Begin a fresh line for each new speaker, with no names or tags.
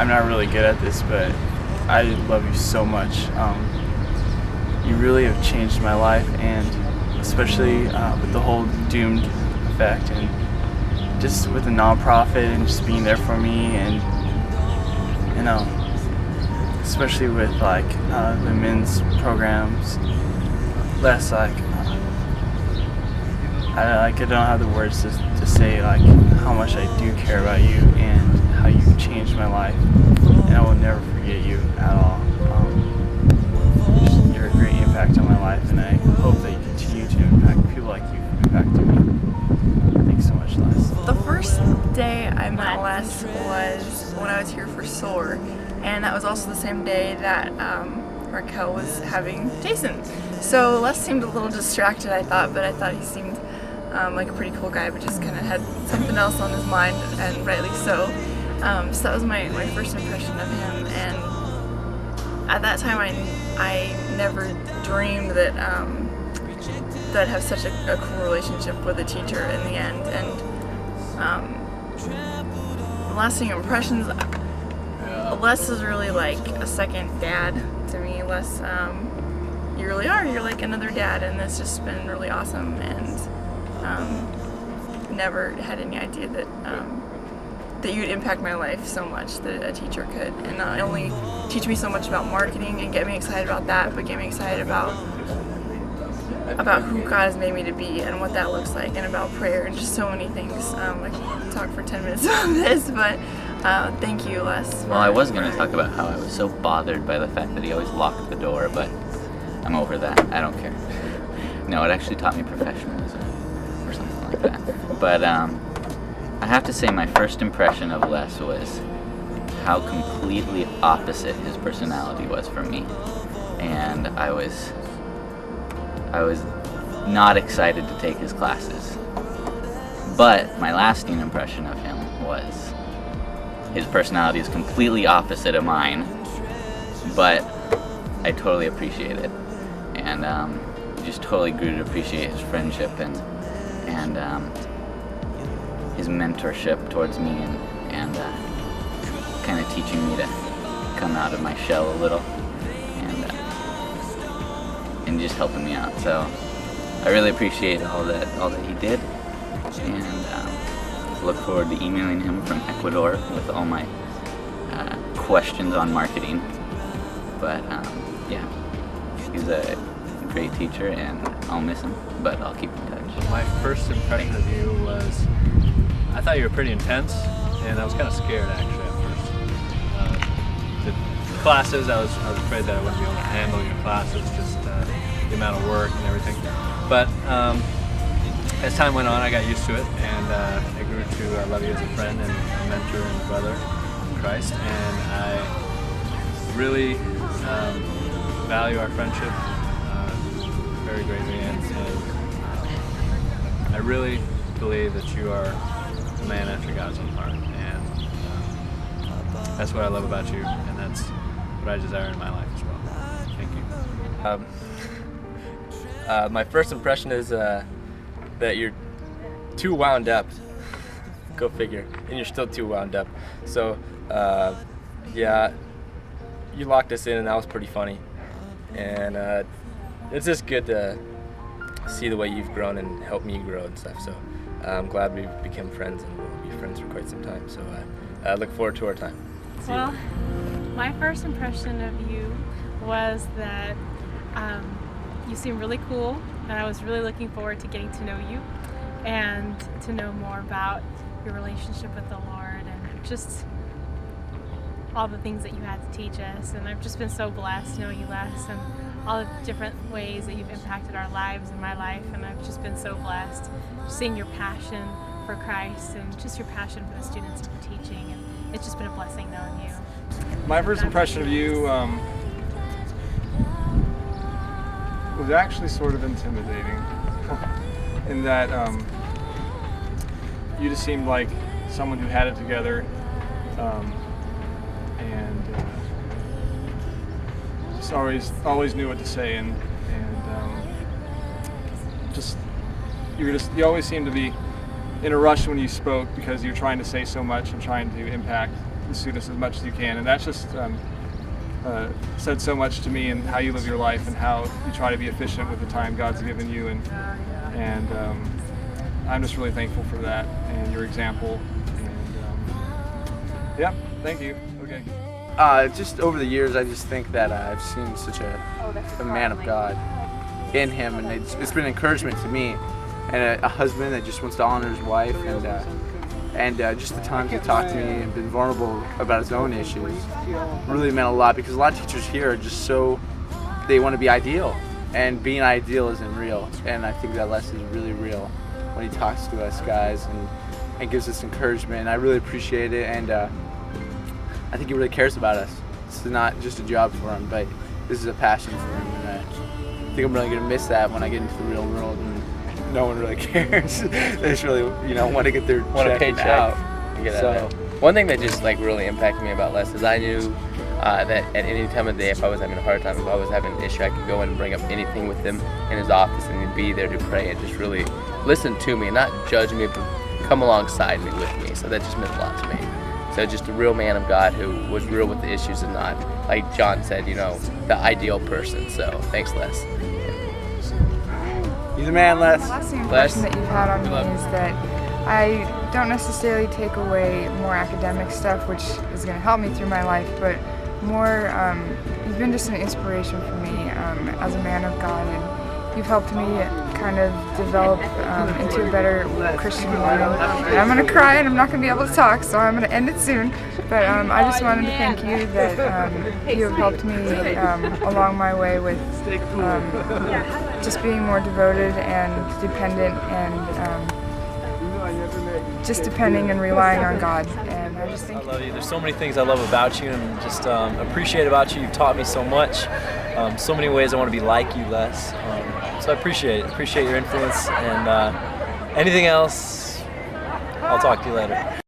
I'm not really good at this, but I love you so much. You really have changed my life, and especially with the whole Doomed effect, and just with the nonprofit, and just being there for me, and especially with like the men's programs. Less like I don't have the words to say like how much I do care about you and how you've changed my life, and I will never forget you at all. You're a great impact on my life, and I hope that you continue to impact people like you've impacted me. Thanks so much, Les.
The first day I met Les was when I was here for SOAR, and that was also the same day that Raquel was having Jason. So Les seemed a little distracted, I thought, but I thought he seemed like a pretty cool guy, but just kind of had something else on his mind, and rightly so. So that was my first impression of him, and at that time I never dreamed that that I'd have such a cool relationship with a teacher in the end. And lasting impressions, Les is really like a second dad to me. Les, you really are. You're like another dad, and it's just been really awesome. And never had any idea that that you'd impact my life so much that a teacher could, and not only teach me so much about marketing and get me excited about that, but get me excited about who God has made me to be and what that looks like, and about prayer and just so many things. I could talk for 10 minutes about this, but thank you, Les.
Well, I was going to talk about how I was so bothered by the fact that he always locked the door, but I'm over that. I don't care. No, it actually taught me professionalism or something like that. But I have to say my first impression of Les was how completely opposite his personality was from me. And I was not excited to take his classes. But my lasting impression of him was his personality is completely opposite of mine, but I totally appreciate it. And just totally grew to appreciate his friendship and his mentorship towards me, and kind of teaching me to come out of my shell a little, and just helping me out. So I really appreciate all that he did, and look forward to emailing him from Ecuador with all my questions on marketing. But yeah, he's a great teacher, and I'll miss him, but I'll keep in touch.
My first impression of you was, I thought you were pretty intense, and I was kind of scared actually at first. The classes, I was afraid that I wouldn't be able to handle your classes, just the amount of work and everything. But as time went on, I got used to it, and I grew to love you as a friend and a mentor and a brother in Christ, and I really value our friendship very greatly, and I really believe that you are a man after God's own heart, and that's what I love about you, and that's what I desire in my life as well. Thank you.
My first impression is that you're too wound up. Go figure. And you're still too wound up. So, yeah, you locked us in, and that was pretty funny. And it's just good to see the way you've grown and helped me grow and stuff. So I'm glad we've become friends, and we'll be friends for quite some time. So I look forward to our time.
Well, my first impression of you was that you seem really cool, and I was really looking forward to getting to know you and to know more about your relationship with the Lord and just all the things that you had to teach us. And I've just been so blessed knowing you, Les, and all the different ways that you've impacted our lives and my life. And I've just been so blessed seeing your passion for Christ and just your passion for the students and for teaching. And it's just been a blessing knowing you.
My first impression of you was actually sort of intimidating in that you just seemed like someone who had it together, and just always knew what to say, and you always seemed to be in a rush when you spoke because you're trying to say so much and trying to impact the students as much as you can, and that's just said so much to me and how you live your life and how you try to be efficient with the time God's given you, and I'm just really thankful for that and your example. And yeah, thank you. Okay.
Just over the years, I just think that I've seen such a man of God in him, and it's been encouragement to me, and a husband that just wants to honor his wife, and just the times he talked to me and been vulnerable about his own issues really meant a lot, because a lot of teachers here are just they want to be ideal, and being ideal isn't real, and I think that Les is really real when he talks to us guys and gives us encouragement. I really appreciate it, and I think he really cares about us. This is not just a job for him, but this is a passion for him, and I think I'm really going to miss that when I get into the real world and no one really cares. They just really, want to get their check out.
So, one thing that just really impacted me about Les is I knew that at any time of the day, if I was having a hard time, if I was having an issue, I could go in and bring up anything with him in his office, and he'd be there to pray and just really listen to me and not judge me, but come alongside me with me. So that just meant a lot to me. So just a real man of God who was real with the issues and not, like John said, the ideal person. So thanks, Les.
He's a man, Les.
The lasting impression that you've had on me is that I don't necessarily take away more academic stuff, which is going to help me through my life, but more, you've been just an inspiration for me as a man of God, and you've helped me kind of develop into a better Christian woman. And I'm going to cry and I'm not going to be able to talk, so I'm going to end it soon. But I just wanted to thank you that you have helped me along my way with just being more devoted and dependent and just depending and relying on God. And I just think
I love you. There's so many things I love about you and just appreciate about you. You've taught me so much. So many ways I want to be like you, Les. So I appreciate it. Appreciate your influence, and anything else, I'll talk to you later.